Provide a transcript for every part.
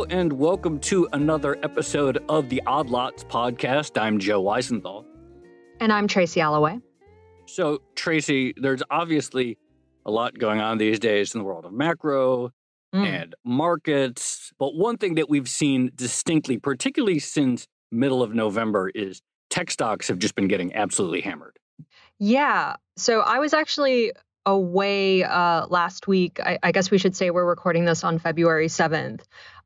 Hello and welcome to another episode of the Odd Lots podcast. I'm Joe Weisenthal. And I'm Tracy Alloway. So, Tracy, there's obviously a lot going on these days in the world of macro and markets. But one thing that we've seen distinctly, particularly since middle of November, is tech stocks have just been getting absolutely hammered. Yeah. So I was actually away last week. I guess we should say we're recording this on February 7th.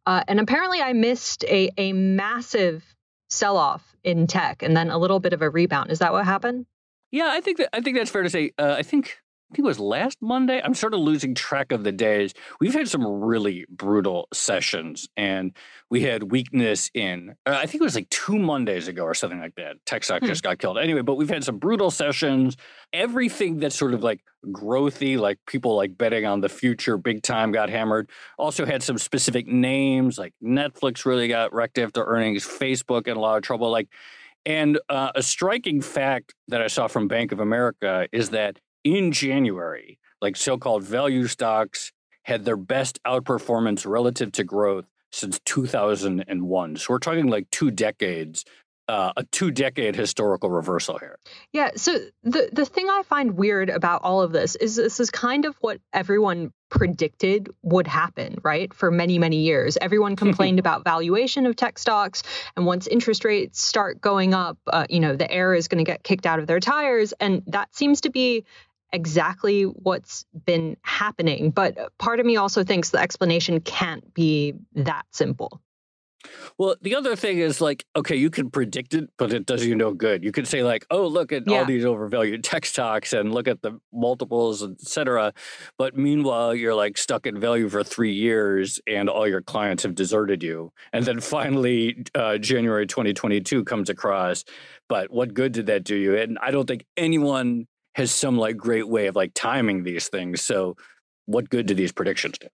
And apparently I missed a massive sell-off in tech and then a little bit of a rebound. Is that what happened? Yeah, I think that's fair to say. I think it was last Monday. I'm sort of losing track of the days. We've had some really brutal sessions, and we had weakness in, I think it was like 2 Mondays ago or something like that. Tech stock just got killed. Anyway, but we've had some brutal sessions. Everything that's sort of like growthy, like people like betting on the future big time got hammered. Also had some specific names, like Netflix really got wrecked after earnings, Facebook in a lot of trouble. And a striking fact that I saw from Bank of America is that in January, like so-called value stocks had their best outperformance relative to growth since 2001. So we're talking like 2 decades, a 2-decade historical reversal here. Yeah. So the thing I find weird about all of this is kind of what everyone predicted would happen, right? For many, many years, everyone complained about valuation of tech stocks. And once interest rates start going up, the air is going to get kicked out of their tires. And that seems to be exactly what's been happening. But part of me also thinks the explanation can't be that simple. Well, the other thing is like, okay, you can predict it, but it does you no good. You could say like, oh, look at all these overvalued tech stocks and look at the multiples, et cetera. But meanwhile, you're like stuck in value for 3 years and all your clients have deserted you. And then finally, January 2022 comes across. But what good did that do you? And I don't think anyone has some like great way of like timing these things. So what good do these predictions do?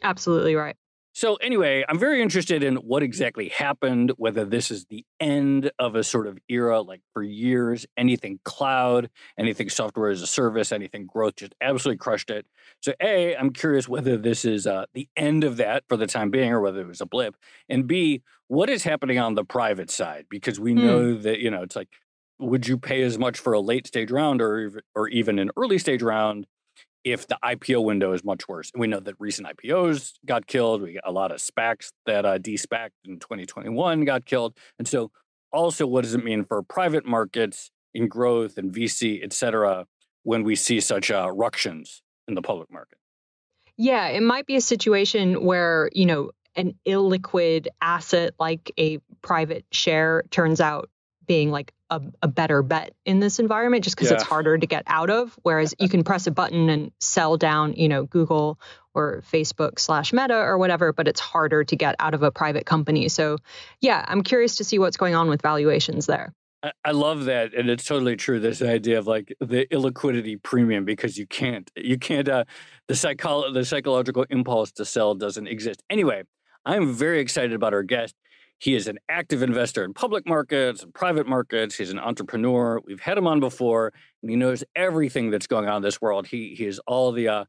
Absolutely right. So anyway, I'm very interested in what exactly happened, whether this is the end of a sort of era, like for years, anything cloud, anything software as a service, anything growth just absolutely crushed it. So A, I'm curious whether this is the end of that for the time being or whether it was a blip. And B, what is happening on the private side? Because we know that, it's like, would you pay as much for a late stage round or even an early stage round if the IPO window is much worse? And we know that recent IPOs got killed. We got a lot of SPACs that de-SPACed in 2021 got killed. And so also, what does it mean for private markets in growth and VC, et cetera, when we see such ructions in the public market? Yeah, it might be a situation where, an illiquid asset like a private share turns out being like a better bet in this environment just because it's harder to get out of. Whereas you can press a button and sell down, Google or Facebook/Meta or whatever, but it's harder to get out of a private company. So yeah, I'm curious to see what's going on with valuations there. I love that. And it's totally true. This idea of like the illiquidity premium, because you can't, the psychological impulse to sell doesn't exist. Anyway, I'm very excited about our guest. He is an active investor in public markets and private markets. He's an entrepreneur. We've had him on before, and he knows everything that's going on in this world. He has all the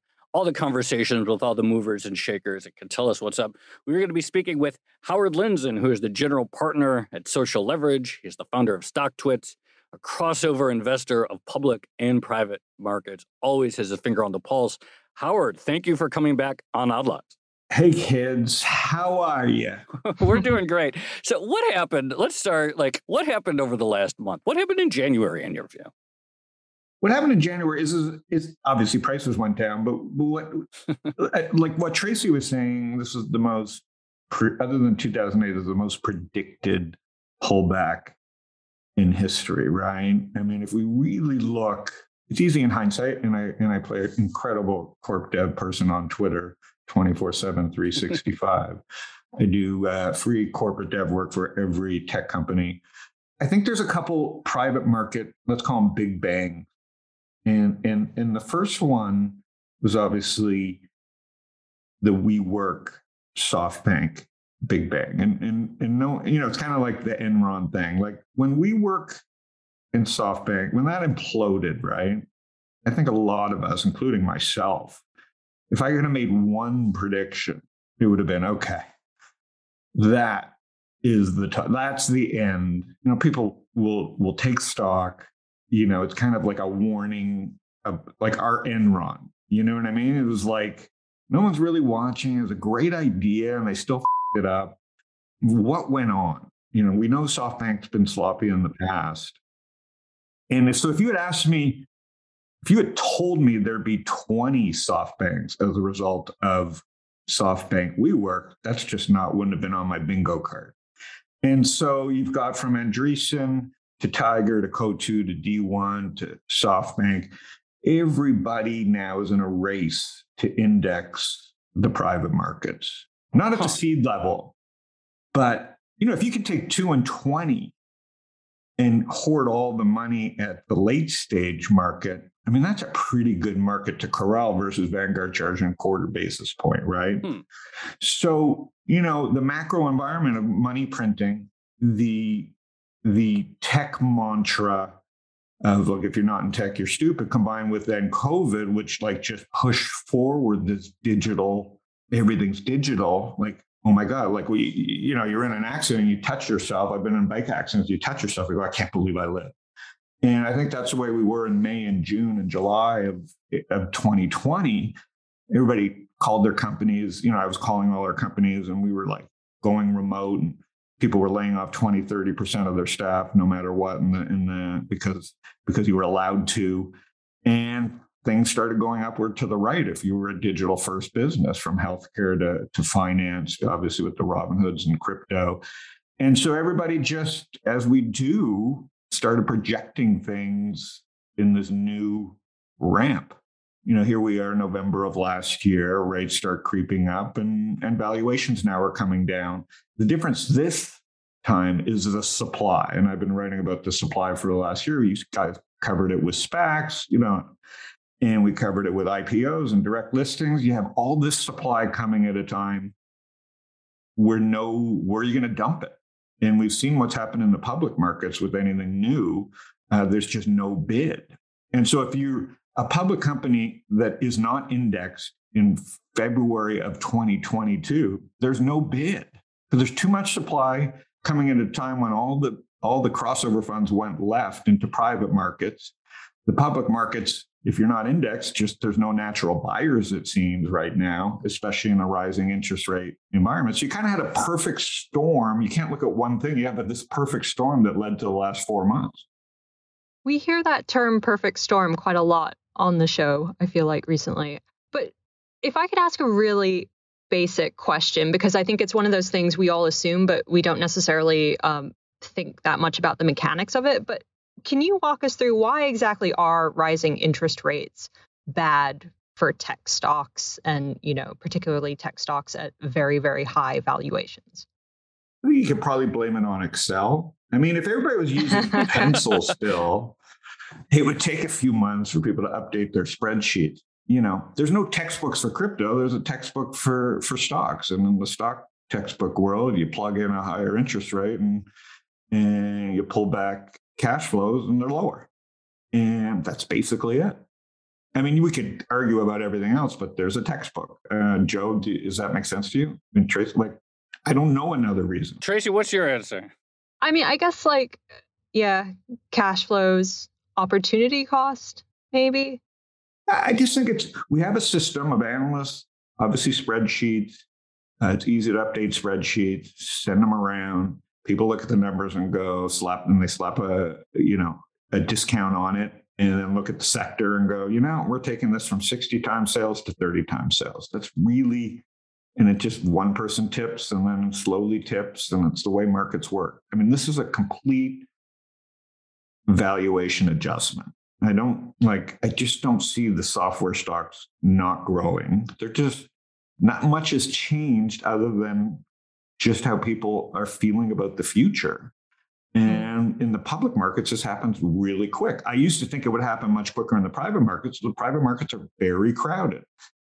conversations with all the movers and shakers that can tell us what's up. We're going to be speaking with Howard Lindzon, who is the general partner at Social Leverage. He's the founder of Stocktwits, a crossover investor of public and private markets, always has a finger on the pulse. Howard, thank you for coming back on Odd Lots. Hey, kids, how are you? We're doing great. So what happened? Let's start, what happened over the last month? What happened in January, in your view? What happened in January is obviously prices went down, but what, like what Tracy was saying, this is the most, other than 2008, is the most predicted pullback in history, right? I mean, if we really look, it's easy in hindsight, and I play an incredible corp dev person on Twitter, 24/7, 365. I do free corporate dev work for every tech company. I think there's a couple private market, let's call them big bang. And the first one was obviously the WeWork SoftBank big bang. And no, it's kind of like the Enron thing. Like when WeWork and SoftBank, when that imploded, right? I think a lot of us, including myself, if I could have made one prediction, it would have been, okay, that is that's the end. People will take stock. It's kind of like a warning of like our Enron. You know what I mean? It was like, no one's really watching. It was a great idea and they still it up. What went on? We know SoftBank's been sloppy in the past. And so if you had told me there'd be 20 SoftBanks as a result of SoftBank WeWork, that's just wouldn't have been on my bingo card. And so you've got from Andreessen to Tiger to Coatue to D1 to SoftBank. Everybody now is in a race to index the private markets, not at the seed level, but if you can take 2 and 20 and hoard all the money at the late stage market, I mean, that's a pretty good market to corral versus Vanguard charging a quarter basis point, right? So, the macro environment of money printing, the tech mantra of, look, if you're not in tech, you're stupid, combined with then COVID, which like just pushed forward this digital, everything's digital, like, oh my God, like you're in an accident, you touch yourself. I've been in bike accidents, you touch yourself, you go, I can't believe I lived. And I think that's the way we were in May and June and July of 2020. Everybody called their companies. I was calling all our companies and we were like going remote and people were laying off 20, 30% of their staff, no matter what, because you were allowed to. And things started going upward to the right if you were a digital first business, from healthcare to finance, obviously with the Robinhoods and crypto. And so everybody just, as we do, started projecting things in this new ramp. Here we are, November of last year, rates start creeping up and valuations now are coming down. The difference this time is the supply. And I've been writing about the supply for the last year. You guys covered it with SPACs, and we covered it with IPOs and direct listings. You have all this supply coming at a time where are you going to dump it? And we've seen what's happened in the public markets with anything new. There's just no bid. And so if you're a public company that is not indexed in February of 2022, there's no bid because there's too much supply coming at a time when all the crossover funds went left into private markets. The public markets, if you're not indexed, just there's no natural buyers, it seems, right now, especially in a rising interest rate environment. So you kind of had a perfect storm. You can't look at one thing. You have this perfect storm that led to the last 4 months. We hear that term perfect storm quite a lot on the show, I feel like, recently. But if I could ask a really basic question, because I think it's one of those things we all assume, but we don't necessarily think that much about the mechanics of it. But can you walk us through why exactly are rising interest rates bad for tech stocks and, particularly tech stocks at very, very high valuations? You could probably blame it on Excel. I mean, if everybody was using pencil still, it would take a few months for people to update their spreadsheets. There's no textbooks for crypto. There's a textbook for stocks. And in the stock textbook world, you plug in a higher interest rate and you pull back cash flows and they're lower. And that's basically it. I mean, we could argue about everything else, but there's a textbook. Joe, does that make sense to you? And Tracy, I don't know another reason. Tracy, what's your answer? I mean, I guess cash flows, opportunity cost, maybe. I just think we have a system of analysts, obviously spreadsheets. It's easy to update spreadsheets, send them around. People look at the numbers and go slap a discount on it, and then look at the sector and go, we're taking this from 60 times sales to 30 times sales. That's really, and it just one person tips and then slowly tips, and it's the way markets work. I mean, this is a complete valuation adjustment. I just don't see the software stocks not growing. They're just, not much has changed other than just how people are feeling about the future. And in the public markets, this happens really quick. I used to think it would happen much quicker in the private markets. The private markets are very crowded.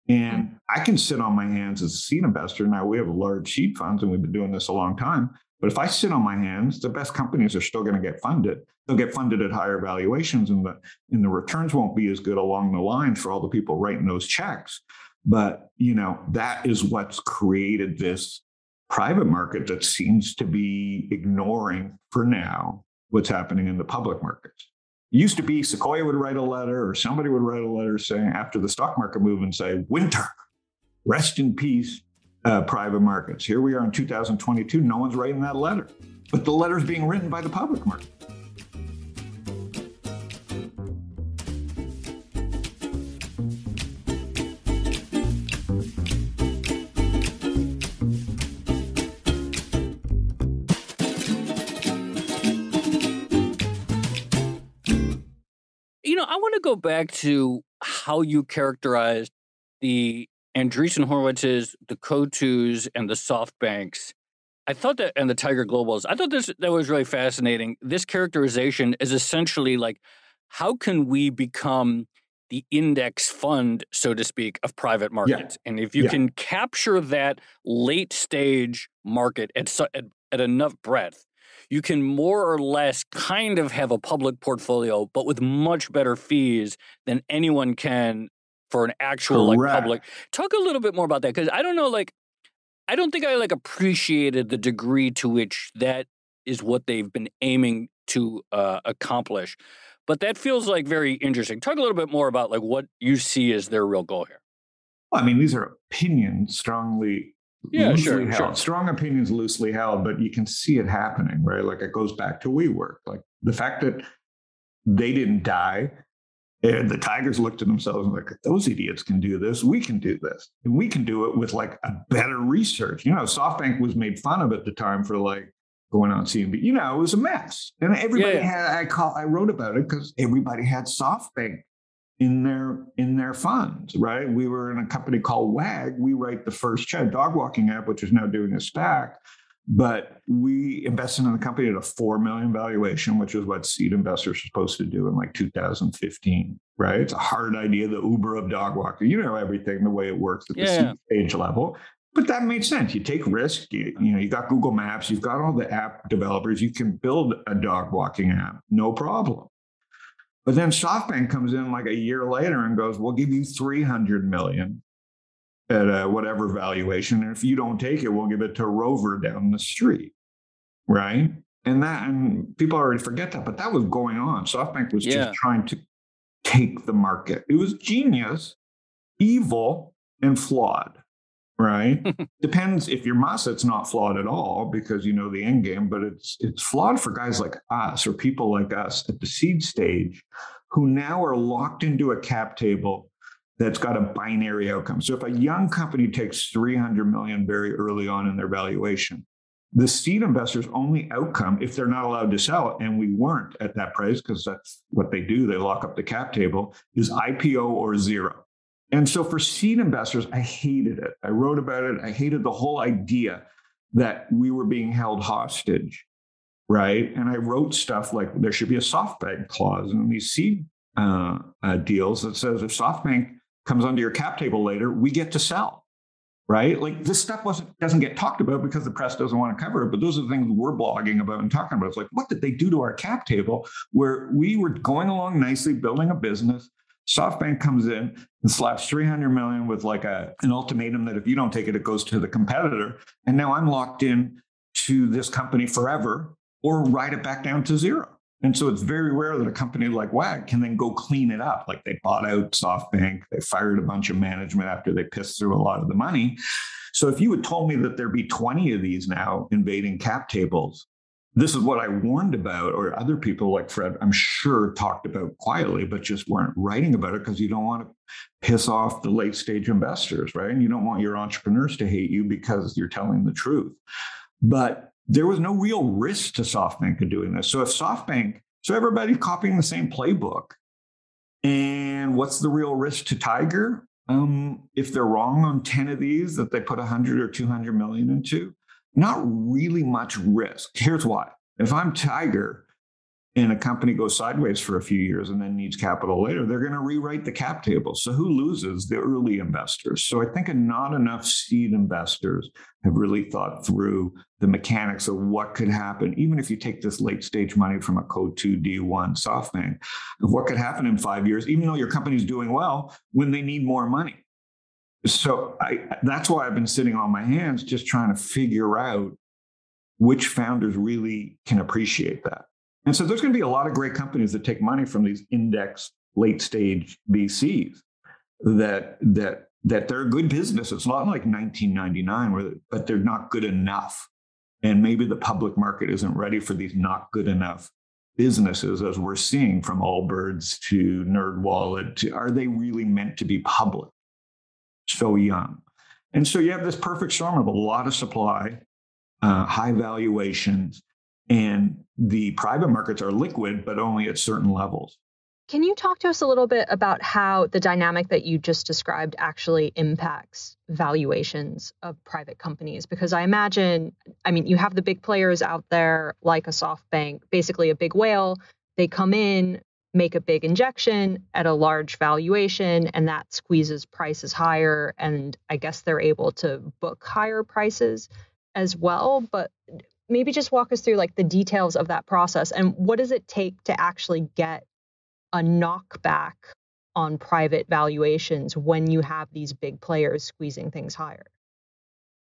And I can sit on my hands as a seed investor. Now, we have large seed funds and we've been doing this a long time. But if I sit on my hands, the best companies are still going to get funded. They'll get funded at higher valuations, and the returns won't be as good along the line for all the people writing those checks. But, that is what's created this private market that seems to be ignoring, for now, what's happening in the public markets. It used to be Sequoia would write a letter or somebody would write a letter saying after the stock market move and say, winter, rest in peace, private markets. Here we are in 2022. No one's writing that letter, but the letter's being written by the public market. I want to go back to how you characterized the Andreessen Horwitzes, the Coatus, and the SoftBanks. I thought that, and the Tiger Globals, I thought that was really fascinating. This characterization is essentially like, how can we become the index fund, so to speak, of private markets? Yeah. And if you can capture that late stage market at enough breadth, you can more or less kind of have a public portfolio, but with much better fees than anyone can for an actual public. Talk a little bit more about that, because I don't know, I don't think I appreciated the degree to which that is what they've been aiming to accomplish. But that feels very interesting. Talk a little bit more about what you see as their real goal here. Well, I mean, these are opinions loosely held. Sure. Strong opinions loosely held, but you can see it happening, right? It goes back to WeWork. The fact that they didn't die, and the Tigers looked at themselves and those idiots can do this. We can do this. And we can do it with a better research. SoftBank was made fun of at the time for going on CNBC. It was a mess. And everybody I wrote about it because everybody had SoftBank in their funds, right? We were in a company called WAG. We write the first dog walking app, which is now doing a SPAC. But we invested in the company at a $4 million valuation, which is what seed investors are supposed to do in 2015, right? It's a hard idea, the Uber of dog walking. Everything, the way it works at the seed stage level. But that made sense. You take risk. You got Google Maps. You've got all the app developers. You can build a dog walking app, no problem. But then SoftBank comes in a year later and goes, we'll give you $300 million at whatever valuation. And if you don't take it, we'll give it to Rover down the street, right? And people already forget that, but that was going on. SoftBank was just trying to take the market. It was genius, evil, and flawed, right? Depends if your Mosset's not flawed at all because you know the end game, but it's flawed for guys like us or people like us at the seed stage who now are locked into a cap table that's got a binary outcome. So if a young company takes $300 million very early on in their valuation, the seed investors' only outcome, if they're not allowed to sell it, and we weren't at that price because that's what they do, they lock up the cap table, is IPO or zero. And so for seed investors, I hated it. I wrote about it. I hated the whole idea that we were being held hostage, right? And I wrote stuff like there should be a SoftBank clause in these seed deals that says if SoftBank comes onto your cap table later, we get to sell, right? This stuff doesn't get talked about because the press doesn't want to cover it. But those are the things we're blogging about and talking about. It's what did they do to our cap table where we were going along nicely, building a business? SoftBank comes in and slaps $300 million with an ultimatum that if you don't take it, it goes to the competitor. And now I'm locked in to this company forever or write it back down to zero. And so it's very rare that a company like WAG can then go clean it up. They bought out SoftBank, they fired a bunch of management after they pissed through a lot of the money. So if you had told me that there'd be 20 of these now invading cap tables, this is what I warned about, or other people like Fred, I'm sure, talked about quietly, but just weren't writing about it because you don't want to piss off the late stage investors, right? And you don't want your entrepreneurs to hate you because you're telling the truth. But there was no real risk to SoftBank in doing this. So everybody's copying the same playbook. And what's the real risk to Tiger? If they're wrong on 10 of these that they put 100 or 200 million into, not really much risk. Here's why. If I'm Tiger and a company goes sideways for a few years and then needs capital later, they're going to rewrite the cap table. So who loses? The early investors. So I think not enough seed investors have really thought through the mechanics of what could happen, even if you take this late stage money from a Code 2 D1 SoftBank, of what could happen in 5 years, even though your company's doing well, when they need more money. So that's why I've been sitting on my hands just trying to figure out which founders really can appreciate that. And so there's going to be a lot of great companies that take money from these index late stage VCs that they're a good business. It's not like 1999, but they're not good enough. And maybe the public market isn't ready for these not good enough businesses, as we're seeing from Allbirds to NerdWallet. Are they really meant to be public so young? And so you have this perfect storm of a lot of supply, high valuations, and the private markets are liquid, but only at certain levels. Can you talk to us a little bit about how the dynamic that you just described actually impacts valuations of private companies? Because I imagine, you have the big players out there like a SoftBank, basically a big whale. They come in, make a big injection at a large valuation, and that squeezes prices higher. And I guess they're able to book higher prices as well. But maybe just walk us through like the details of that process and what does it take to actually get a knockback on private valuations when you have these big players squeezing things higher?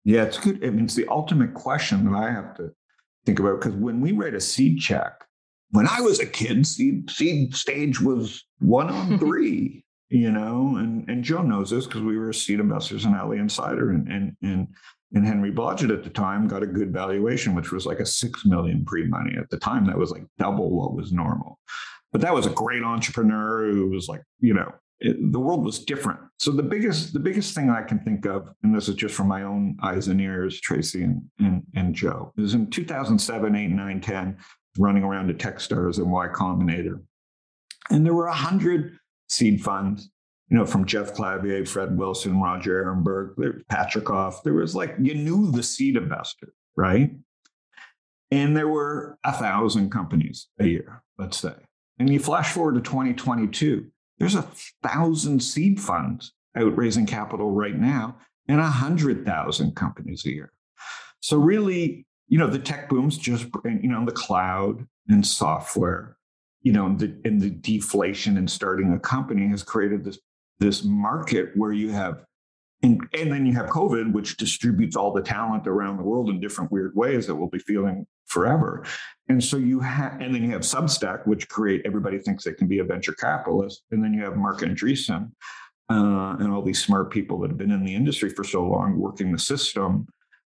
Yeah, it's good. It's the ultimate question that I have to think about, because when we write a seed check, when I was a kid, seed stage was 1 on 3, and Joe knows this because we were seed investors in Alley Insider, and Henry Blodgett at the time got a good valuation, which was like a $6 million pre-money. At the time, that was like double what was normal. But that was a great entrepreneur who was like, the world was different. So the biggest thing I can think of, and this is just from my own eyes and ears, Tracy and Joe, is in 2007, 8, 9, 10, running around to Techstars and Y Combinator. And there were 100 seed funds, from Jeff Clavier, Fred Wilson, Roger Ehrenberg, Patrikoff. There was you knew the seed investor, right? And there were 1,000 companies a year, let's say. And you flash forward to 2022, there's 1,000 seed funds out raising capital right now and 100,000 companies a year. So really, the tech boom's just, the cloud and software, and the deflation in starting a company has created this market where you have, and then you have COVID, which distributes all the talent around the world in different weird ways that we'll be feeling forever. And so and then you have Substack, which everybody thinks they can be a venture capitalist. And then you have Mark Andreessen and all these smart people that have been in the industry for so long working the system.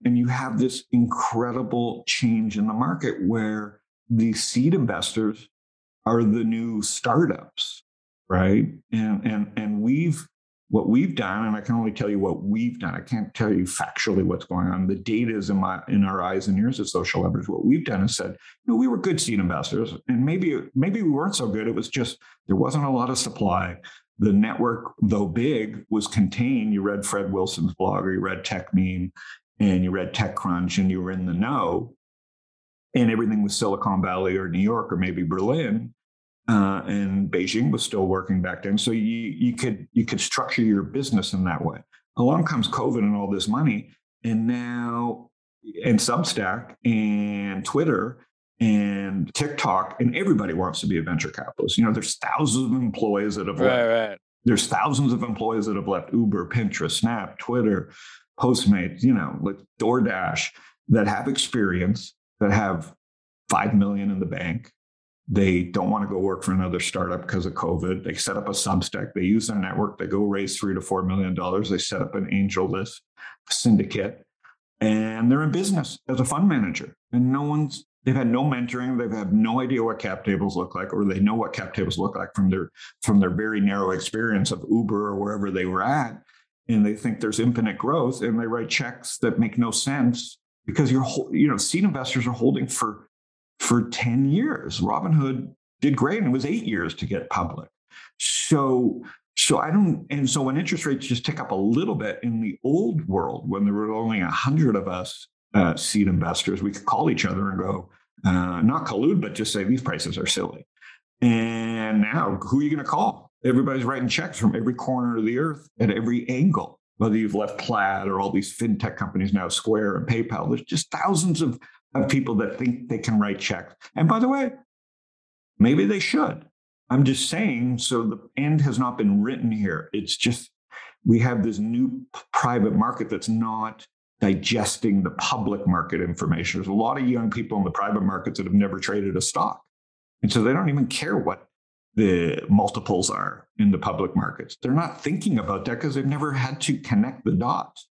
And you have this incredible change in the market where the seed investors are the new startups, right? And what we've done, and I can only tell you what we've done. I can't tell you factually what's going on. The data is in our eyes and ears as social leverage. What we've done is said, we were good seed investors, and maybe we weren't so good. It was just there wasn't a lot of supply. The network, though big, was contained. You read Fred Wilson's blog, or you read TechMeme, and you read TechCrunch, and you were in the know. And everything was Silicon Valley or New York or maybe Berlin. And Beijing was still working back then. So you could structure your business in that way. Along comes COVID and all this money. And now, and Substack and Twitter and TikTok, and everybody wants to be a venture capitalist. There's thousands of employees that have left. Right. There's thousands of employees that have left Uber, Pinterest, Snap, Twitter, Postmates, like DoorDash, that have experience, that have 5 million in the bank. They don't want to go work for another startup because of COVID. They set up a Substack. They use their network. They go raise $3 to $4 million. They set up an angel list syndicate, and they're in business as a fund manager. And they've had no mentoring. They've had no idea what cap tables look like, or they know what cap tables look like from their very narrow experience of Uber or wherever they were at. And they think there's infinite growth, and they write checks that make no sense because seed investors are holding for 10 years. Robinhood did great, and it was 8 years to get public. So when interest rates just tick up a little bit in the old world, when there were only 100 of us seed investors, we could call each other and go, not collude, but just say these prices are silly. And now, who are you going to call? Everybody's writing checks from every corner of the earth at every angle, whether you've left Plaid or all these fintech companies now, Square and PayPal. There's just thousands of people that think they can write checks. And by the way, maybe they should. I'm just saying, so the end has not been written here. It's just we have this new private market that's not digesting the public market information. There's a lot of young people in the private markets that have never traded a stock. And so they don't even care what the multiples are in the public markets. They're not thinking about that because they've never had to connect the dots.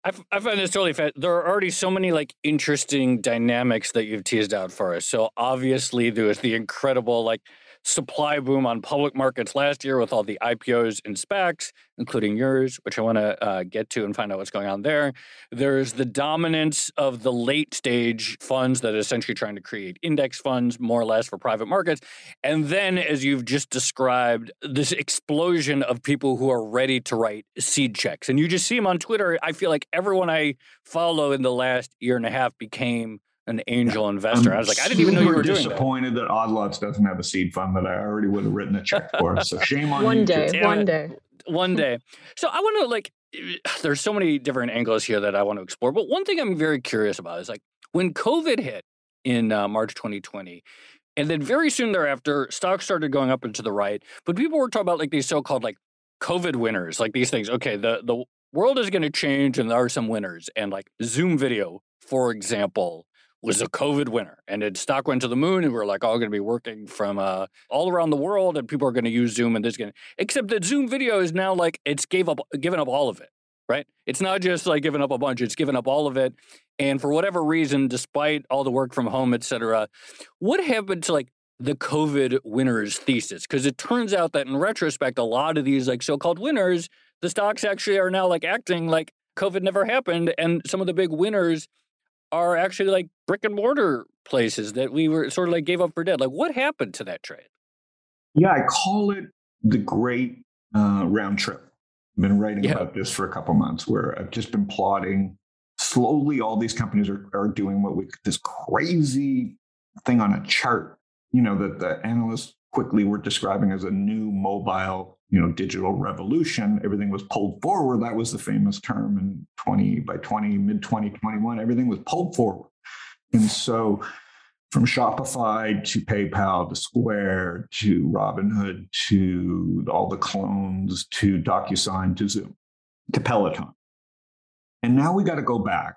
I find this totally fascinating. There are already so many like interesting dynamics that you've teased out for us. So obviously there was the incredible like supply boom on public markets last year with all the IPOs and SPACs, including yours, which I want to get to and find out what's going on there. There's the dominance of the late stage funds that are essentially trying to create index funds, more or less, for private markets. And then, as you've just described, this explosion of people who are ready to write seed checks. And you just see them on Twitter. I feel like everyone I follow in the last year and a half became an angel investor. I was like, I didn't even know you were doing that. I'm disappointed that Odd Lots doesn't have a seed fund that I already would have written a check for. So shame on you. One day. So I want to like, there's so many different angles here that I want to explore. But one thing I'm very curious about is like when COVID hit in March 2020, and then very soon thereafter, stocks started going up and to the right. But people were talking about like these so-called like COVID winners, like these things. Okay, the world is going to change and there are some winners. And like Zoom video, for example, was a COVID winner, and its stock went to the moon, and we're like all going to be working from all around the world, and people are going to use Zoom, and this going. Except that Zoom video is now like it's given up all of it, right? It's not just like giving up a bunch; it's given up all of it, and for whatever reason, despite all the work from home, et cetera, what happened to like the COVID winners thesis? Because it turns out that in retrospect, a lot of these like so-called winners, the stocks actually are now like acting like COVID never happened, and some of the big winners are actually like brick and mortar places that we were sort of like gave up for dead. Like what happened to that trade? Yeah, I call it the great round trip. I've been writing about this for a couple months where I've just been plotting. Slowly, all these companies are doing this crazy thing on a chart, that the analysts quickly were describing as a new mobile, digital revolution. Everything was pulled forward. That was the famous term in mid 2021, everything was pulled forward. And so from Shopify to PayPal to Square to Robinhood to all the clones to DocuSign to Zoom to Peloton. And now we got to go back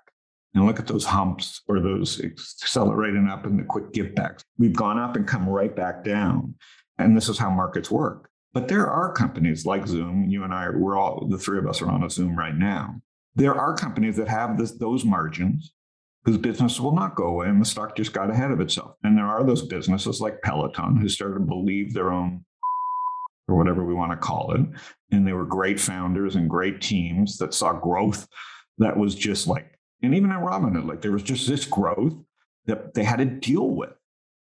and look at those humps or those accelerating up and the quick give backs. We've gone up and come right back down. And this is how markets work. But there are companies like Zoom. You and I, the three of us are on a Zoom right now. There are companies that have those margins whose business will not go away, and the stock just got ahead of itself. And there are those businesses like Peloton who started to believe their own, or whatever we want to call it. And they were great founders and great teams that saw growth that was just like, and even in Robinhood, like there was just this growth that they had to deal with.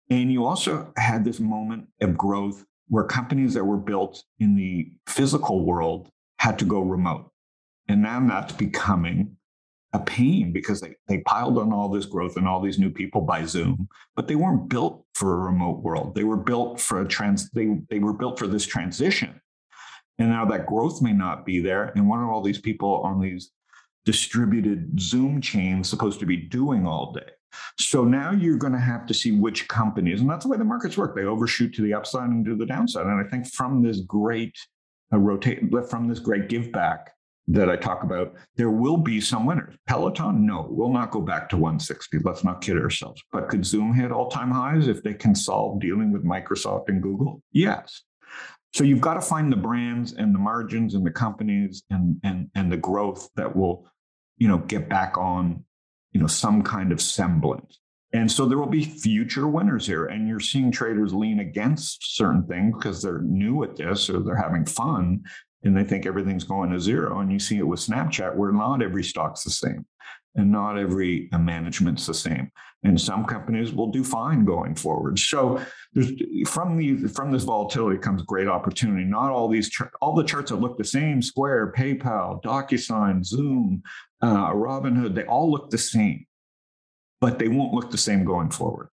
And you also had this moment of growth where companies that were built in the physical world had to go remote. And now that's becoming a pain because they piled on all this growth and all these new people by Zoom, but they weren't built for a remote world. They were built for they were built for this transition. And now that growth may not be there. And what are all these people on these distributed Zoom chains supposed to be doing all day? So now you're going to have to see which companies, and that's the way the markets work. They overshoot to the upside and to the downside. And I think from this great from this great give back that I talk about, there will be some winners. Peloton, no, will not go back to 160. Let's not kid ourselves. But could Zoom hit all-time highs if they can solve dealing with Microsoft and Google? Yes. So you've got to find the brands and the margins and the companies and the growth that will, get back on some kind of semblance. And so there will be future winners here. And you're seeing traders lean against certain things because they're new at this or they're having fun and they think everything's going to zero. And you see it with Snapchat where not every stock's the same and not every management's the same. And some companies will do fine going forward. So from this volatility comes great opportunity. Not all the charts that look the same, Square, PayPal, DocuSign, Zoom, Robinhood, they all look the same, but they won't look the same going forward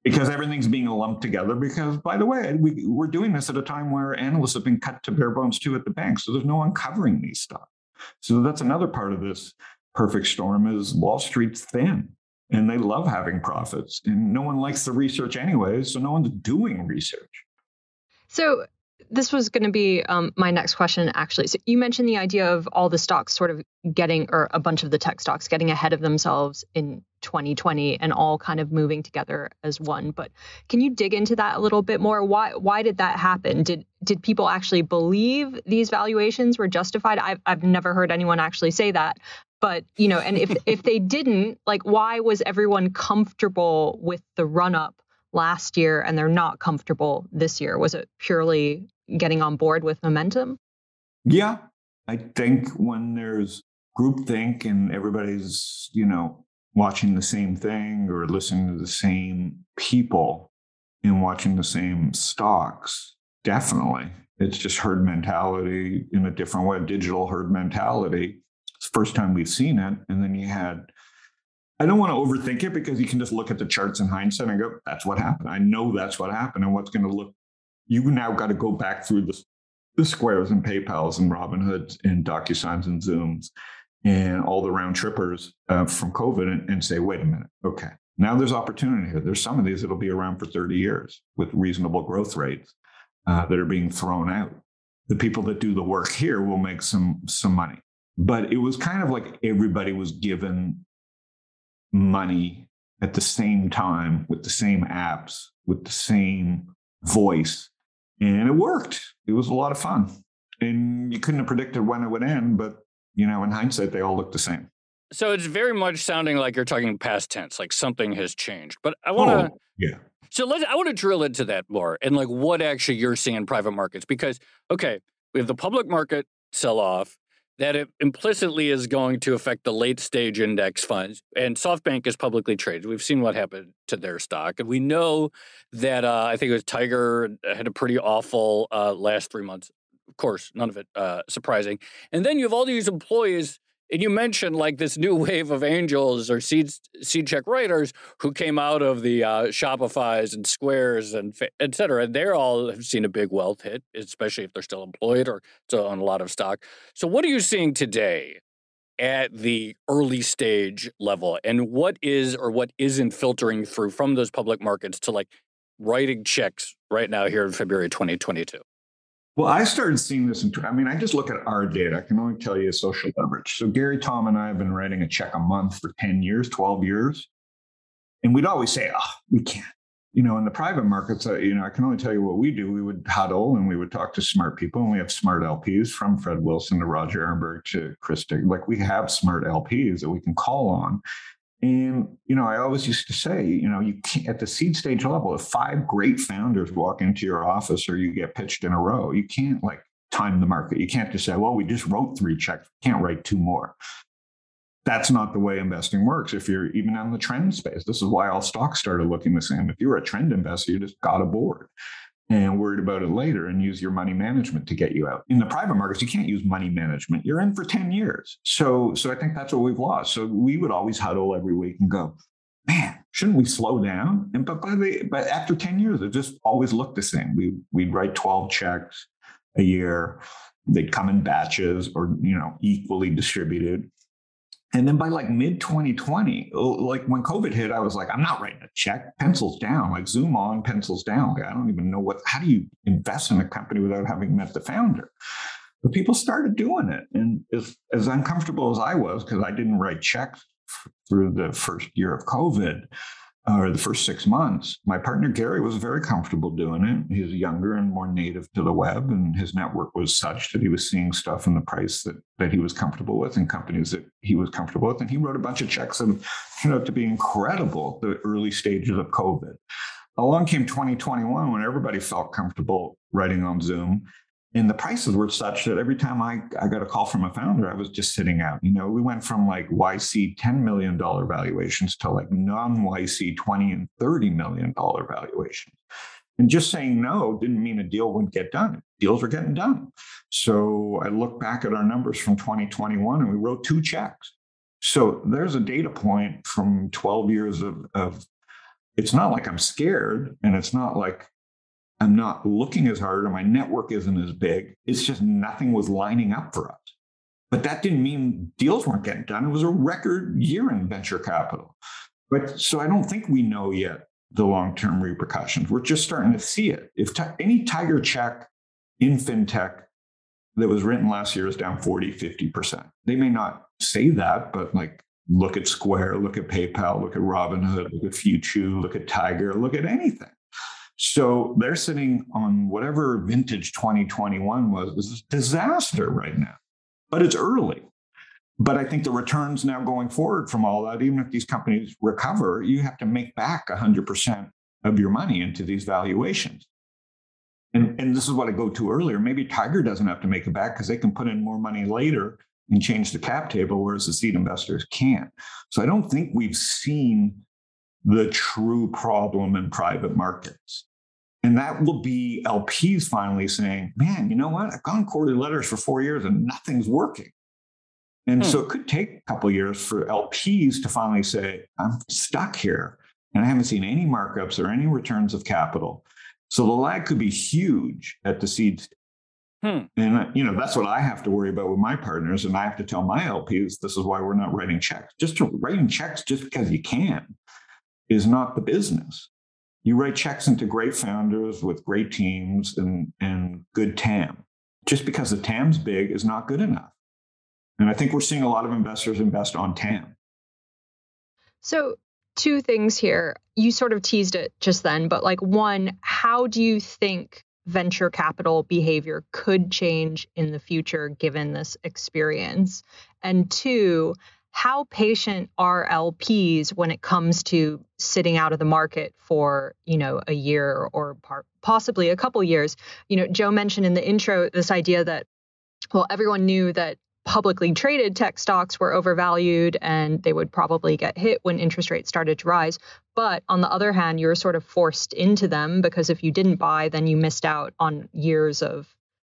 because everything's being lumped together. Because, by the way, we're doing this at a time where analysts have been cut to bare bones too at the bank. So there's no one covering these stocks. So that's another part of this perfect storm is Wall Street's thin and they love having profits and no one likes the research anyway. So no one's doing research. So This was going to be my next question, actually. So you mentioned the idea of all the stocks sort of or a bunch of the tech stocks getting ahead of themselves in 2020 and all kind of moving together as one. But can you dig into that a little bit more? Why did that happen? Did people actually believe these valuations were justified? I've never heard anyone actually say that. But, and if they didn't, like, why was everyone comfortable with the run up last year and they're not comfortable this year? Was it purely getting on board with momentum? Yeah, I think when there's groupthink and everybody's, watching the same thing or listening to the same people and watching the same stocks, definitely. It's just herd mentality in a different way, digital herd mentality. It's the first time we've seen it. And then I don't want to overthink it because you can just look at the charts in hindsight and go, that's what happened. I know that's what happened. And what's going to look, you now got to go back through the Squares and PayPals and Robinhoods and DocuSigns and Zooms and all the round trippers from COVID and say, wait a minute. Okay, now there's opportunity here. There's some of these that'll be around for 30 years with reasonable growth rates that are being thrown out. The people that do the work here will make some money. But it was kind of like everybody was given money at the same time with the same apps, with the same voice. And it worked. It was a lot of fun. And you couldn't have predicted when it would end, but, in hindsight, they all look the same. So it's very much sounding like you're talking past tense, like something has changed. But I want to, I want to drill into that more and like what actually you're seeing in private markets, because, okay, we have the public market sell off that it implicitly is going to affect the late stage index funds. And SoftBank is publicly traded. We've seen what happened to their stock. And we know that I think it was Tiger had a pretty awful last 3 months. Of course, none of it surprising. And then you have all these employees, and you mentioned like this new wave of angels or seed check writers who came out of the Shopifys and Squares and et cetera. They all have seen a big wealth hit, especially if they're still employed or still on a lot of stock. So what are you seeing today at the early stage level? And what is or what isn't filtering through from those public markets to like writing checks right now here in February 2022? Well, I started seeing this. I just look at our data. I can only tell you social leverage. So Gary, Tom, and I have been writing a check a month for 10 years, 12 years. And we'd always say, we can't. In the private markets, I can only tell you what we do. We would huddle and we would talk to smart people. And we have smart LPs from Fred Wilson to Roger Ehrenberg to Chris Dick. Like we have smart LPs that we can call on. And, I always used to say, you can't, at the seed stage level, if 5 great founders walk into your office or you get pitched in a row, you can't like time the market. You can't just say, well, we just wrote 3 checks. Can't write 2 more. That's not the way investing works. If you're even on the trend space, this is why all stocks started looking the same. If you're a trend investor, you just got aboard and worried about it later and use your money management to get you out. In the private markets, you can't use money management. You're in for 10 years. So I think that's what we've lost. So we would always huddle every week and go, man, shouldn't we slow down? And but after 10 years, it just always looked the same. We'd write 12 checks a year. They'd come in batches or, equally distributed. And then by like mid 2020, like when COVID hit, I was like, I'm not writing a check, pencils down, like zoom on, pencils down. Like, I don't even know how do you invest in a company without having met the founder? But people started doing it. And as uncomfortable as I was, because I didn't write checks through the first year of COVID, or the first 6 months, my partner Gary was very comfortable doing it. He's younger and more native to the web, and his network was such that he was seeing stuff in the price that he was comfortable with and companies that he was comfortable with. And he wrote a bunch of checks that turned out to be incredible, the early stages of COVID. Along came 2021 when everybody felt comfortable writing on Zoom. And the prices were such that every time I got a call from a founder, I was just sitting out. We went from like YC $10 million valuations to like non-YC $20 and $30 million valuations. And just saying no didn't mean a deal wouldn't get done. Deals were getting done. So I look back at our numbers from 2021 and we wrote 2 checks. So there's a data point from 12 years of it's not like I'm scared and it's not like I'm not looking as hard or my network isn't as big. It's just nothing was lining up for us. But that didn't mean deals weren't getting done. It was a record year in venture capital. So I don't think we know yet the long-term repercussions. We're just starting to see it. If any Tiger check in fintech that was written last year is down 40, 50%. They may not say that, but like, look at Square, look at PayPal, look at Robinhood, look at Futu, look at Tiger, look at anything. So they're sitting on whatever vintage 2021 was. It's a disaster right now, but it's early. But I think the returns now going forward from all that, even if these companies recover, you have to make back 100% of your money into these valuations. And this is what I go to earlier. Maybe Tiger doesn't have to make it back because they can put in more money later and change the cap table, whereas the seed investors can't. So I don't think we've seen the true problem in private markets. And that will be LPs finally saying, man, you know what? I've gone quarterly letters for 4 years and nothing's working. And so it could take a couple of years for LPs to finally say, I'm stuck here and I haven't seen any markups or any returns of capital. So the lag could be huge at the seed stage. And, that's what I have to worry about with my partners. And I have to tell my LPs, this is why we're not writing checks. Writing checks just because you can is not the business. You write checks into great founders with great teams and good TAM. Just because the TAM's big is not good enough. And I think we're seeing a lot of investors invest on TAM. So two things here. You sort of teased it just then, but like one, how do you think venture capital behavior could change in the future given this experience? And two, how patient are LPs when it comes to sitting out of the market for, a year or possibly a couple years? Joe mentioned in the intro this idea that, well, everyone knew that publicly traded tech stocks were overvalued and they would probably get hit when interest rates started to rise. But on the other hand, you were sort of forced into them because if you didn't buy, then you missed out on years of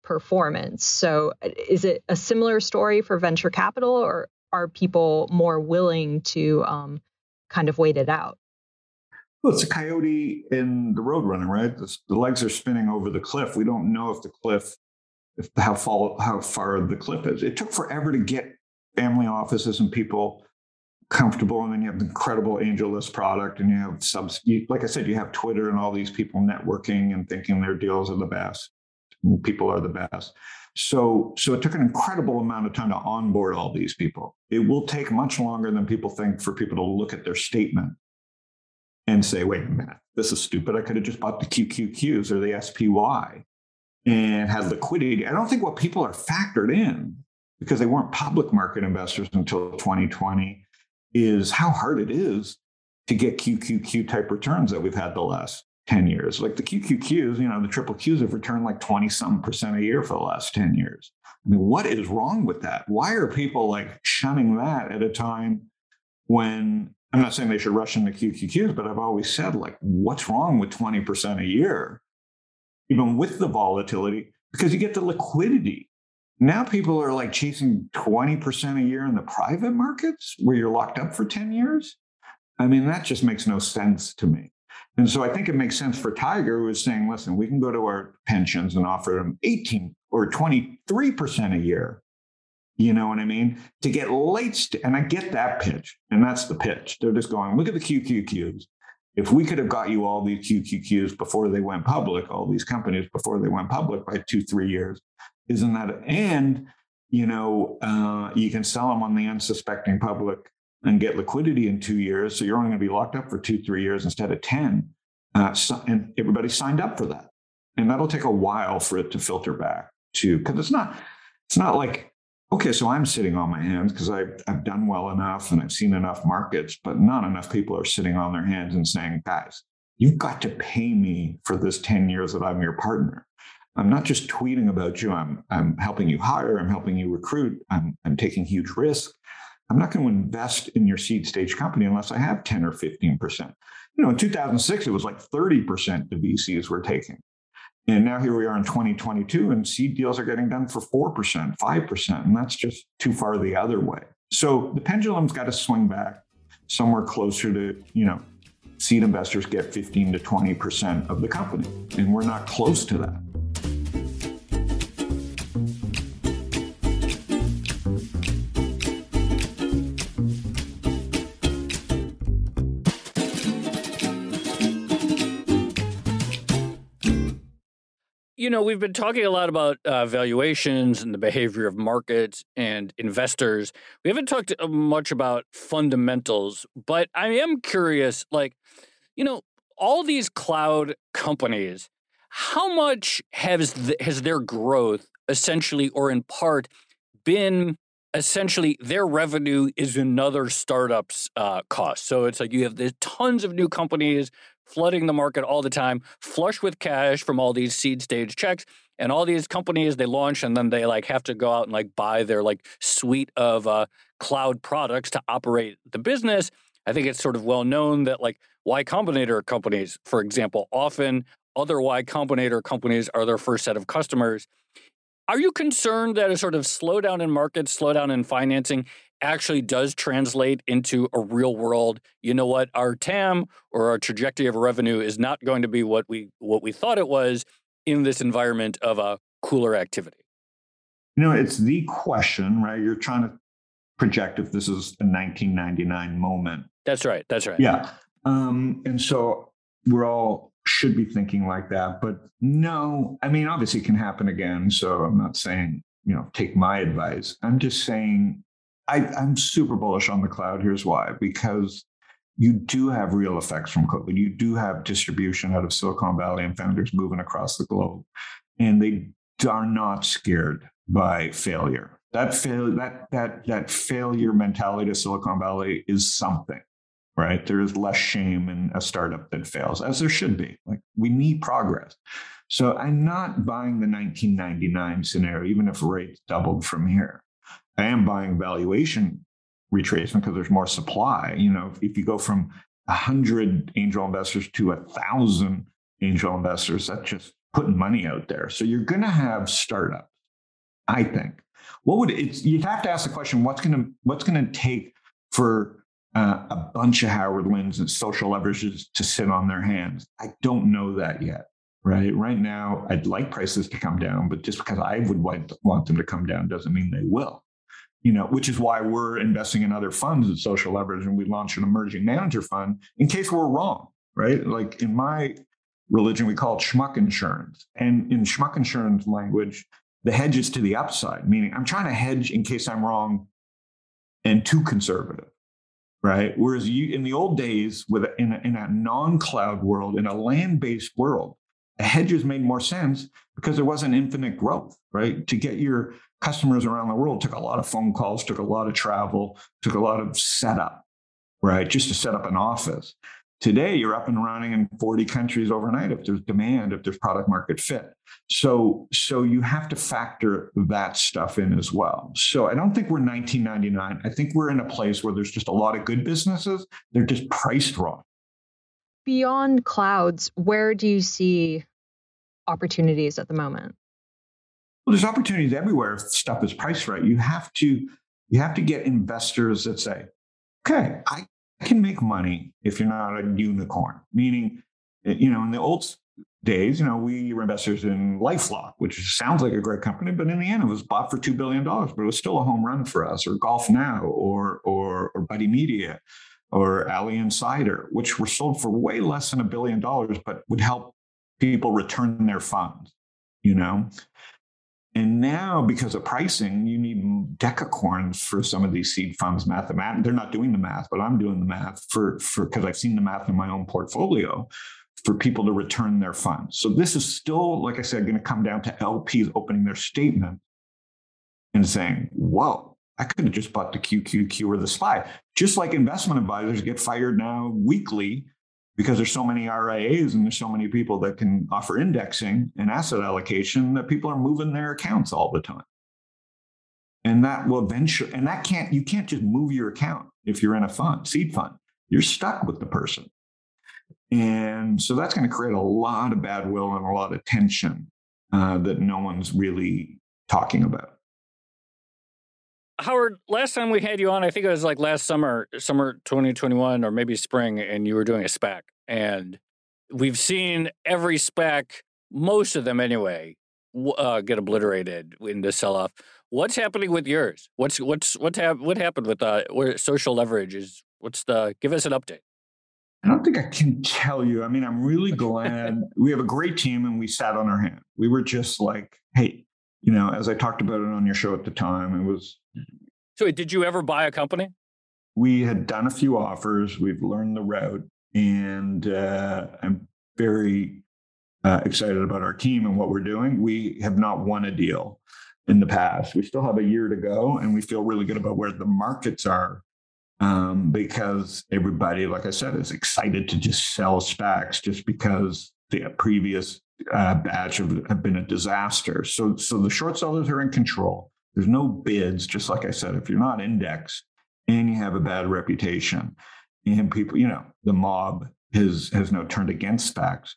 performance. So is it a similar story for venture capital, or are people more willing to kind of wait it out? Well, it's a coyote in the roadrunner, right? The legs are spinning over the cliff. We don't know how far the cliff is. It took forever to get family offices and people comfortable. And then you have the incredible AngelList product, and you have like I said, you have Twitter and all these people networking and thinking their deals are the best. And people are the best. So it took an incredible amount of time to onboard all these people. It will take much longer than people think for people to look at their statement and say, wait a minute, this is stupid. I could have just bought the QQQs or the SPY and had liquidity. I don't think what people are factored in, because they weren't public market investors until 2020, is how hard it is to get QQQ type returns that we've had the last 10 years. Like the QQQs, the triple Qs have returned like 20-some% a year for the last 10 years. I mean, what is wrong with that? Why are people like shunning that at a time when, I'm not saying they should rush into QQQs, but I've always said, like, what's wrong with 20% a year, even with the volatility? Because you get the liquidity. Now people are like chasing 20% a year in the private markets where you're locked up for 10 years. I mean, that just makes no sense to me. And so I think it makes sense for Tiger, who is saying, listen, we can go to our pensions and offer them 18 or 23% a year. You know what I mean? To get and I get that pitch. And that's the pitch. They're just going, look at the QQQs. If we could have got you all these QQQs before they went public, all these companies before they went public by 2-3 years, isn't that? And, you can sell them on the unsuspecting public and get liquidity in 2 years. So you're only going to be locked up for 2-3 years instead of 10. And everybody signed up for that. And that'll take a while for it to filter back to, because it's not like, okay, so I'm sitting on my hands because I've done well enough and I've seen enough markets, but not enough people are sitting on their hands and saying, guys, you've got to pay me for this 10 years that I'm your partner. I'm not just tweeting about you. I'm helping you hire. I'm helping you recruit. I'm taking huge risk. I'm not going to invest in your seed stage company unless I have 10 or 15%. In 2006, it was like 30% the VCs were taking. And now here we are in 2022, and seed deals are getting done for 4%, 5%, and that's just too far the other way. So the pendulum's got to swing back somewhere closer to, seed investors get 15 to 20% of the company, and we're not close to that. We've been talking a lot about valuations and the behavior of markets and investors. We haven't talked much about fundamentals, but I am curious, you know, all these cloud companies, how much has their growth essentially or in part been essentially their revenue is another startup's cost. So it's like you have tons of new companies flooding the market all the time, flush with cash from all these seed stage checks. And all these companies they launch and then they have to go out and buy their suite of cloud products to operate the business. I think it's sort of well known that Y Combinator companies, for example, often other Y Combinator companies are their first set of customers. Are you concerned that a sort of slowdown in markets, slowdown in financing actually does translate into a real world, our TAM or our trajectory of revenue is not going to be what we thought it was in this environment of a cooler activity? It's the question, right? You're trying to project if this is a 1999 moment. That's right. Yeah. And so we're all should be thinking like that. But no, obviously it can happen again. So I'm not saying, take my advice. I'm just saying I'm super bullish on the cloud. Here's why. Because you do have real effects from COVID. You do have distribution out of Silicon Valley and founders moving across the globe. And they are not scared by failure. That failure mentality to Silicon Valley is something. Right? There is less shame in a startup that fails, as there should be. We need progress. So I'm not buying the 1999 scenario, even if rates doubled from here. I am buying valuation retracement because there's more supply. If you go from 100 angel investors to 1,000 angel investors, that's just putting money out there. So you're going to have startups, I think. You'd have to ask the question, what's going to take for a bunch of Howard Lindzons and social leverages to sit on their hands? I don't know that yet, right? Right now, I'd like prices to come down, but just because I would want them to come down doesn't mean they will. Which is why we're investing in other funds at social leverage, and we launched an emerging manager fund in case we're wrong, right? In my religion, we call it schmuck insurance. And in schmuck insurance language, the hedge is to the upside, meaning I'm trying to hedge in case I'm wrong and too conservative. Right. Whereas in the old days, in a non-cloud world, in a land-based world, a hedges made more sense because there wasn't infinite growth. Right. To get your customers around the world took a lot of phone calls, took a lot of travel, took a lot of setup. Right. Just to set up an office. Today, you're up and running in 40 countries overnight if there's demand, if there's product market fit. So you have to factor that stuff in as well. So I don't think we're 1999. I think we're in a place where there's just a lot of good businesses. They're just priced wrong. Beyond clouds, where do you see opportunities at the moment? Well, there's opportunities everywhere if stuff is priced right. You have to get investors that say, okay, I can make money if you're not a unicorn. Meaning, in the old days, we were investors in LifeLock, which sounds like a great company, but in the end, it was bought for $2 billion, but it was still a home run for us, or Golf Now, or Buddy Media, or Alley Insider, which were sold for way less than $1 billion, but would help people return their funds, And now, because of pricing, you need decacorns for some of these seed funds. They're not doing the math, but I'm doing the math because I've seen the math in my own portfolio for people to return their funds. So this is still, like I said, going to come down to LPs opening their statement and saying, whoa, I could have just bought the QQQ or the SPY. Just like investment advisors get fired now weekly because there's so many RIAs and there's so many people that can offer indexing and asset allocation that people are moving their accounts all the time. And that will eventually, you can't just move your account if you're in a seed fund. You're stuck with the person. And so that's going to create a lot of bad will and a lot of tension that no one's really talking about. Howard, last time we had you on, I think it was last summer 2021, or maybe spring, and you were doing a SPAC. And we've seen every SPAC, most of them anyway, get obliterated in the sell-off. What's happening with yours? What happened with where social leverage is? Give us an update. I don't think I can tell you. I mean, I'm really glad we have a great team and we sat on our hands. We were just like, hey, as I talked about it on your show at the time, it was. So did you ever buy a company? We had done a few offers. We've learned the route, and I'm very excited about our team and what we're doing. We have not won a deal in the past. We still have a year to go, and we feel really good about where the markets are because everybody, like I said, is excited to just sell SPACs just because the previous batch have been a disaster. So the short sellers are in control. There's no bids, just like I said. If you're not indexed and you have a bad reputation, and people, the mob has now turned against SPACs,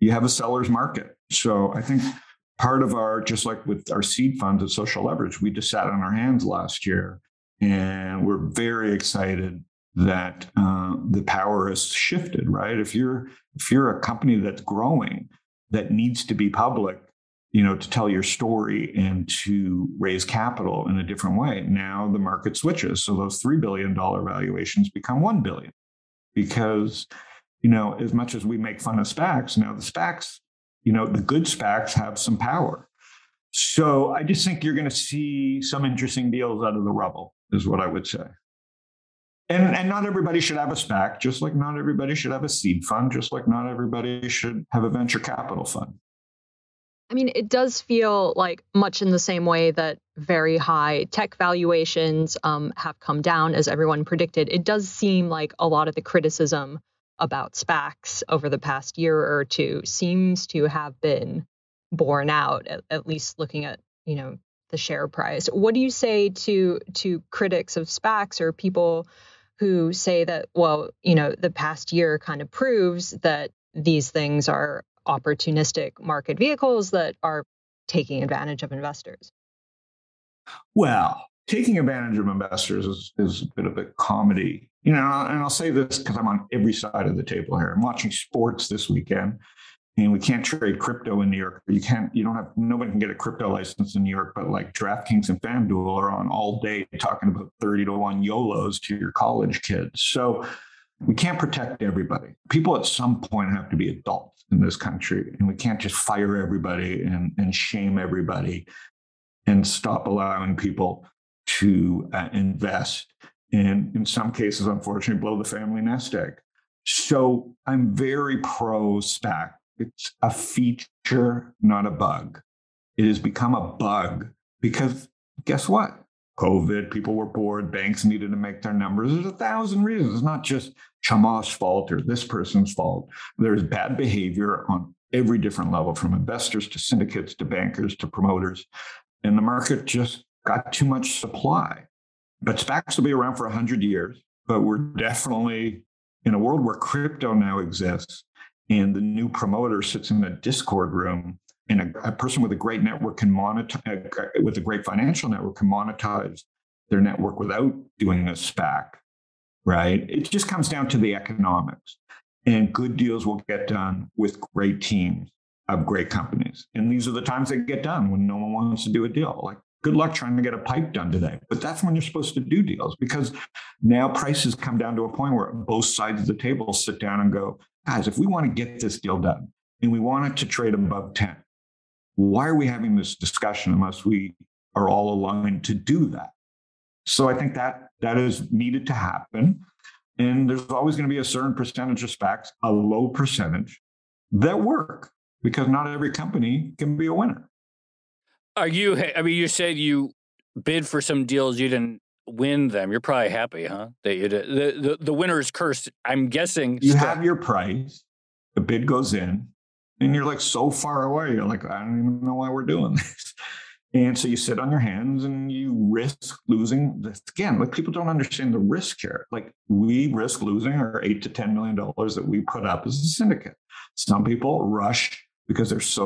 you have a seller's market. So I think part of just like with our seed funds at Social Leverage, we just sat on our hands last year, and we're very excited that the power has shifted, right? If you're a company that's growing, that needs to be public, to tell your story and to raise capital in a different way, now the market switches. So those $3 billion valuations become $1 billion because, as much as we make fun of SPACs, now the SPACs, the good SPACs have some power. So I just think you're going to see some interesting deals out of the rubble, is what I would say. And not everybody should have a SPAC, just like not everybody should have a seed fund, just like not everybody should have a venture capital fund. I mean, it does feel like much in the same way that very high tech valuations have come down, as everyone predicted. It does seem like a lot of the criticism about SPACs over the past year or two seems to have been borne out, at least looking at, the share price. What do you say to critics of SPACs or people who say that, well, the past year kind of proves that these things are opportunistic market vehicles that are taking advantage of investors? Well, taking advantage of investors is a bit of a comedy, and I'll say this because I'm on every side of the table here. I'm watching sports this weekend, and we can't trade crypto in New York. Nobody can get a crypto license in New York, but like DraftKings and FanDuel are on all day talking about 30-1 YOLOs to your college kids. So we can't protect everybody. People at some point have to be adults in this country, and we can't just fire everybody and shame everybody and stop allowing people to invest and, in some cases, unfortunately, blow the family nest egg. So I'm very pro SPAC. It's a feature, not a bug. It has become a bug because guess what? COVID, people were bored, banks needed to make their numbers. There's 1,000 reasons. It's not just Chamath's fault or this person's fault. There's bad behavior on every different level, from investors to syndicates to bankers to promoters. And the market just got too much supply. But SPACs will be around for 100 years, but we're definitely in a world where crypto now exists, and the new promoter sits in a Discord room, and a person with a great network can monetize, with a great financial network can monetize their network without doing a SPAC, right? It just comes down to the economics, and good deals will get done with great teams of great companies. And these are the times they get done, when no one wants to do a deal. Like, good luck trying to get a pipe done today. But that's when you're supposed to do deals, because now prices come down to a point where both sides of the table sit down and go, guys, if we want to get this deal done and we want it to trade above 10, why are we having this discussion unless we are all aligned to do that? So I think that is needed to happen. And there's always going to be a certain percentage of SPACs, a low percentage, that work, because not every company can be a winner. You said you bid for some deals, you didn't win them. You're probably happy, huh? That you did. The winner's cursed, I'm guessing. You have your price, the bid goes in, and you're like so far away. You're like, I don't even know why we're doing this. And so you sit on your hands and you risk losing this. Again, like, people don't understand the risk here. Like, we risk losing our $8 to $10 million that we put up as a syndicate. Some people rush because they're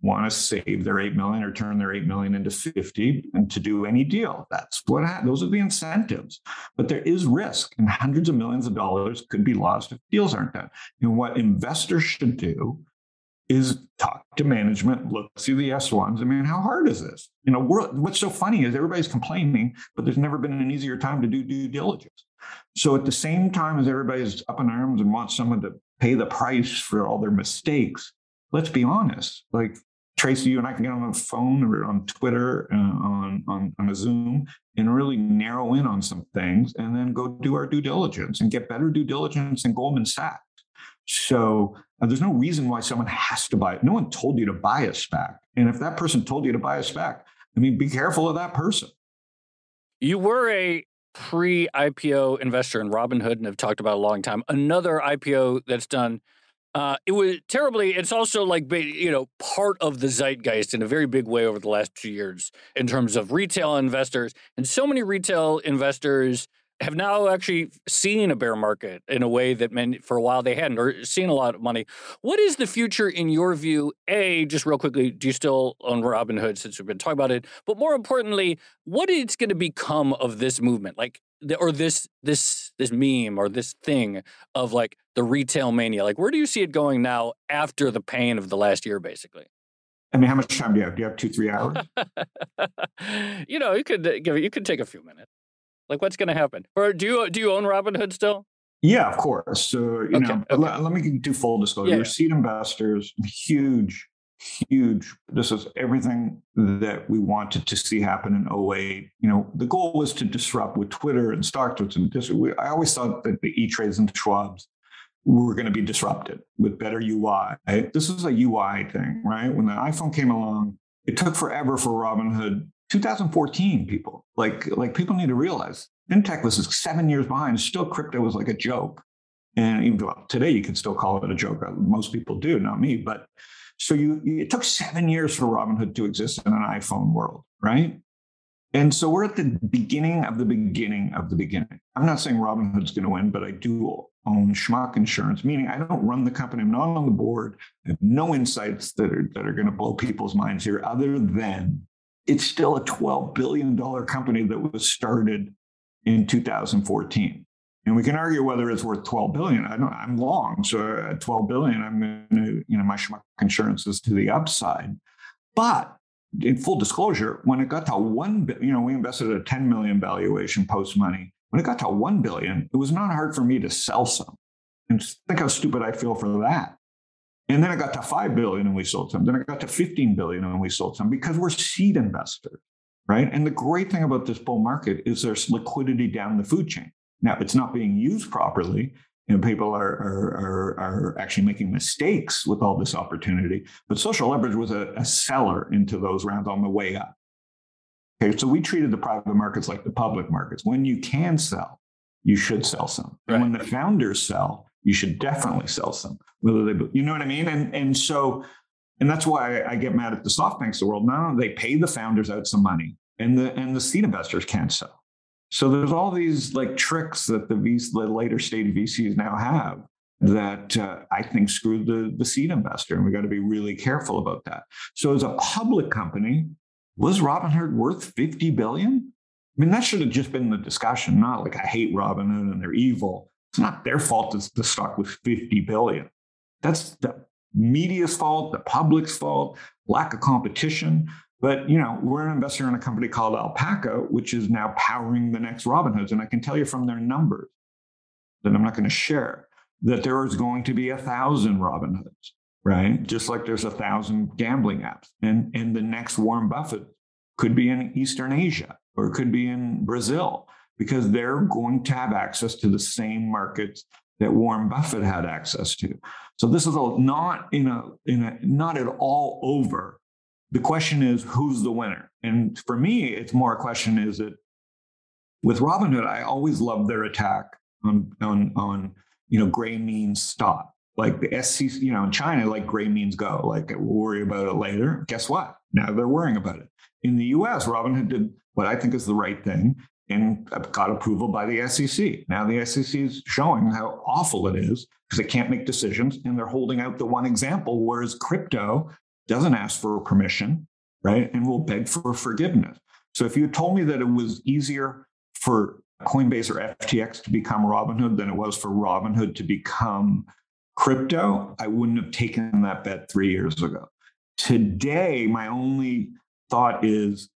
want to save their 8 million or turn their 8 million into 50 and to do any deal. That's what those are the incentives. But there is risk, and hundreds of millions of dollars could be lost if deals aren't done. And what investors should do is talk to management, look through the S1s. I mean, how hard is this? What's so funny is everybody's complaining, but there's never been an easier time to do due diligence. So at the same time as everybody's up in arms and wants someone to pay the price for all their mistakes, let's be honest. Like Tracy, you and I can get on the phone or on Twitter, on a Zoom, and really narrow in on some things, and then go do our due diligence and get better due diligence than Goldman Sachs. So there's no reason why someone has to buy it. No one told you to buy a SPAC. And if that person told you to buy a SPAC, I mean, be careful of that person. You were a pre-IPO investor in Robinhood and have talked about a long time. Another IPO that's done, it was terribly, it's also like, part of the zeitgeist in a very big way over the last 2 years in terms of retail investors. And so many retail investors have now actually seen a bear market in a way that for a while they hadn't, or seen a lot of money. What is the future in your view? Just real quickly, do you still own Robinhood since we've been talking about it? But more importantly, what is going to become of this movement? Or this meme or this thing of like the retail mania? Like, where do you see it going now after the pain of the last year, basically? I mean, how much time do you have? Do you have 2-3 hours? You could take a few minutes. Like, what's going to happen? Or do you own Robinhood still? Yeah, of course. So, let me do full disclosure. Yeah. Seed investors, huge. This is everything that we wanted to see happen in 2008. The goal was to disrupt with Twitter and Stocktwits. I always thought that the E-Trades and Schwabs were going to be disrupted with better UI. This is a UI thing, right? When the iPhone came along, it took forever for Robinhood. 2014, people people need to realize fintech was 7 years behind. Still, crypto was like a joke, and even today you can still call it a joke. Most people do, not me. But so it took 7 years for Robinhood to exist in an iPhone world, right? And so we're at the beginning of the beginning of the beginning. I'm not saying Robinhood's going to win, but I do own Schmuck Insurance, meaning I don't run the company. I'm not on the board. I have no insights that are going to blow people's minds here, other than it's still a $12 billion company that was started in 2014. And we can argue whether it's worth $12 billion. I'm long. So at $12 billion, I'm going to, my Schmuck Insurance is to the upside. But in full disclosure, when it got to $1 billion, we invested at a $10 million valuation post money. When it got to $1 billion, it was not hard for me to sell some. And just think how stupid I feel for that. And then it got to $5 billion and we sold some. Then it got to $15 billion and we sold some, because we're seed investors, right? And the great thing about this bull market is there's liquidity down the food chain. Now, it's not being used properly. People are actually making mistakes with all this opportunity. But social leverage was a seller into those rounds on the way up. Okay, so we treated the private markets like the public markets. When you can sell, you should sell some. And when the founders sell, you should definitely sell some, whether they, you know what I mean? And so that's why I get mad at the SoftBanks of the world. Now they pay the founders out some money, and the seed investors can't sell. So there's all these tricks that the later stage VCs now have that I think screw the seed investor, and we got to be really careful about that. So as a public company, was Robinhood worth $50 billion? I mean, that should have just been the discussion, not like I hate Robinhood and they're evil. It's not their fault that the stock was $50 billion. That's the media's fault, the public's fault, lack of competition. But, we're an investor in a company called Alpaca, which is now powering the next Robinhoods. And I can tell you from their numbers that I'm not going to share that there is going to be 1,000 Robinhoods, right? Just like there's 1,000 gambling apps. And the next Warren Buffett could be in Eastern Asia, or it could be in Brazil, because they're going to have access to the same markets that Warren Buffett had access to. So this is not at all over. The question is, who's the winner? And for me, it's more a question is that with Robinhood, I always loved their attack on gray means stop. Like the SEC, in China, like gray means go. Like we'll worry about it later. Guess what? Now they're worrying about it. In the US, Robinhood did what I think is the right thing and got approval by the SEC. Now the SEC is showing how awful it is because they can't make decisions, and they're holding out the one example, whereas crypto doesn't ask for permission, right? And will beg for forgiveness. So if you had told me that it was easier for Coinbase or FTX to become Robinhood than it was for Robinhood to become crypto, I wouldn't have taken that bet 3 years ago. Today, my only thought is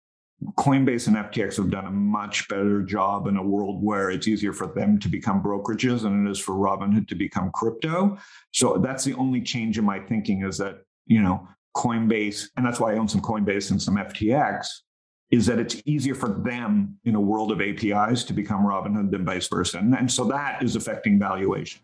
Coinbase and FTX have done a much better job in a world where it's easier for them to become brokerages than it is for Robinhood to become crypto. So that's the only change in my thinking, is that, Coinbase, and that's why I own some Coinbase and some FTX, is that it's easier for them in a world of APIs to become Robinhood than vice versa. And so that is affecting valuation.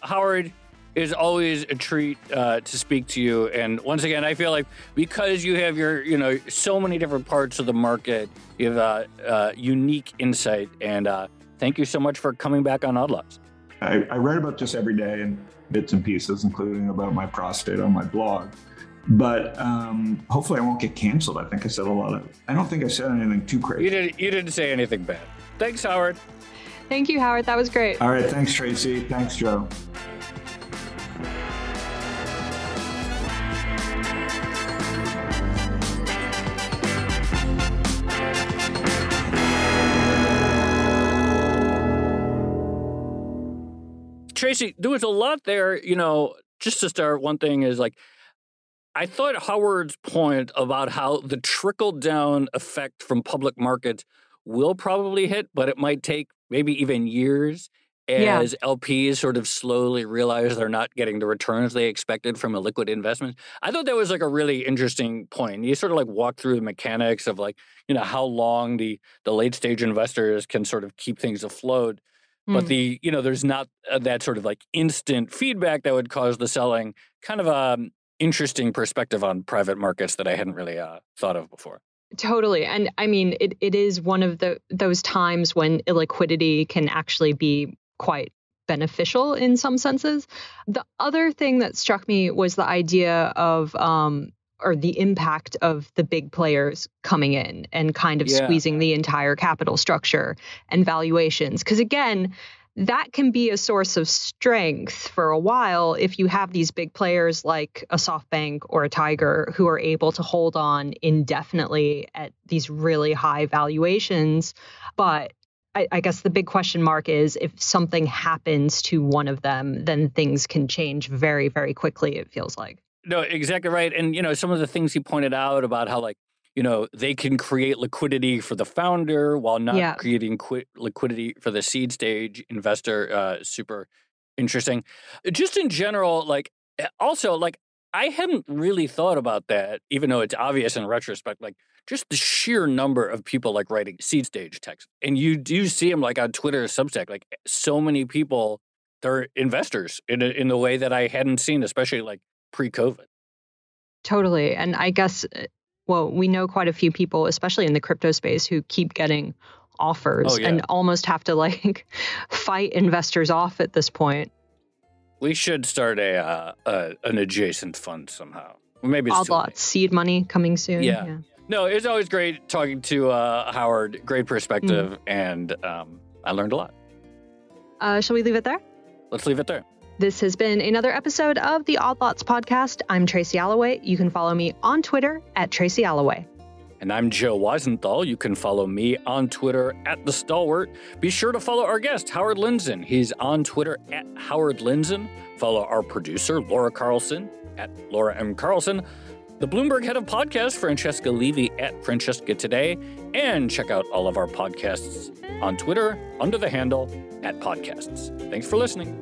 Howard, it's always a treat to speak to you. And once again, I feel like because you have your, so many different parts of the market, you have unique insight. And thank you so much for coming back on Odd Lots. I write about this every day in bits and pieces, including about my prostate on my blog. But hopefully I won't get canceled. I think I said I don't think I said anything too crazy. You didn't say anything bad. Thanks, Howard. Thank you, Howard. That was great. All right. Thanks, Tracy. Thanks, Joe. Tracy, there was a lot there, just to start, one thing is I thought Howard's point about how the trickle-down effect from public markets will probably hit, but it might take maybe even years as LPs sort of slowly realize they're not getting the returns they expected from illiquid investments. I thought that was a really interesting point. You sort of walk through the mechanics of how long the late-stage investors can sort of keep things afloat. But there's not that sort of instant feedback that would cause the selling. Kind of interesting perspective on private markets that I hadn't really thought of before. Totally. And I mean, it is one of those times when illiquidity can actually be quite beneficial in some senses. The other thing that struck me was the idea of or the impact of the big players coming in and kind of squeezing the entire capital structure and valuations. Because again, that can be a source of strength for a while if you have these big players like a SoftBank or a Tiger who are able to hold on indefinitely at these really high valuations. But I guess the big question mark is if something happens to one of them, then things can change very, very quickly, it feels like. No, exactly right. And, some of the things he pointed out about how, they can create liquidity for the founder while not creating liquidity for the seed stage investor. Super interesting. Just in general, also, I hadn't really thought about that, even though it's obvious in retrospect, just the sheer number of people writing seed stage text. And you do see them on Twitter or Substack, so many people, they're investors in the way that I hadn't seen, especially pre-COVID. Totally. And I guess, we know quite a few people, especially in the crypto space, who keep getting offers and almost have to fight investors off at this point. We should start an adjacent fund somehow. Maybe it's Odd Lots, seed money coming soon. Yeah. No, it's always great talking to Howard. Great perspective. And I learned a lot. Shall we leave it there? Let's leave it there. This has been another episode of the Odd Lots podcast. I'm Tracy Alloway. You can follow me on Twitter at Tracy Alloway. And I'm Joe Weisenthal. You can follow me on Twitter at The Stalwart. Be sure to follow our guest, Howard Lindzon. He's on Twitter at Howard Lindzon. Follow our producer, Laura Carlson, at Laura M. Carlson. The Bloomberg head of podcast, Francesca Levy, at Francesca Today. And check out all of our podcasts on Twitter under the handle @podcasts. Thanks for listening.